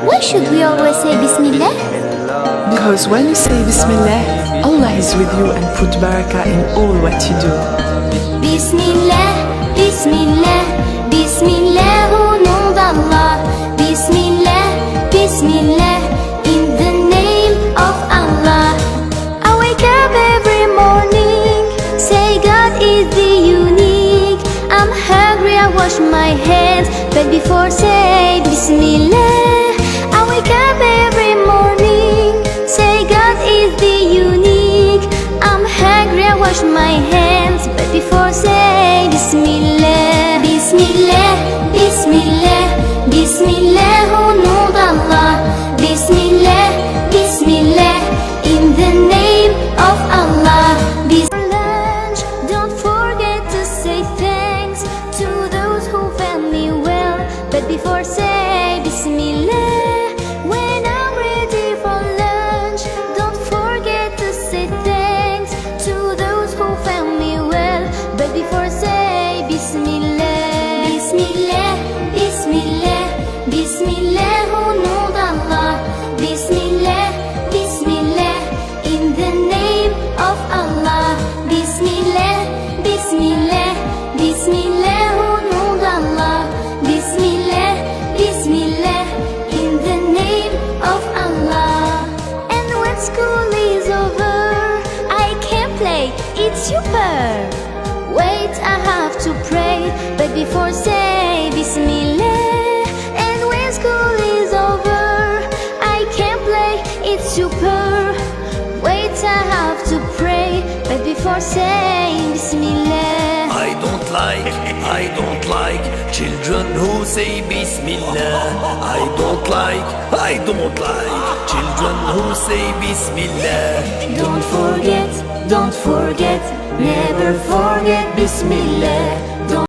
Why should we always say Bismillah? Because when you say Bismillah, Allah is with you and put barakah in all what you do. Bismillah, Bismillah, Bismillah, au nom d'Allah. Bismillah, Bismillah, in the name of Allah. I wake up every morning, say God is the unique. I'm hungry, I wash my hands, but before say Bismillah. I wake up every morning, say God is the unique. I'm hungry, I wash my hands, but before say Bismillah. Bismillah, Bismillah, Bismillah, au nom d'Allah. Bismillah, Bismillah, in the name of Allah. Lunch, don't forget to say thanks to those who fed me well, but before say Bismillah. When I'm ready for lunch, don't forget to say thanks to those who fed me well, but before say Bismillah. Bismillah, Bismillah, Bismillah, au nom d'Allah. Bismillah, Bismillah, in the name of Allah. Bismillah, Bismillah, Bismillah, au nom d'Allah. Bismillah, Bismillah, in the name of Allah. And when school is over, I can play, it's super. Wait, I have to pray, but before say Bismillah. And when school is over, I can play, it's super. Wait, I have to pray, but before saying Bismillah. I don't like children who say Bismillah. I don't like children who say Bismillah. Don't forget, never forget Bismillah. Don't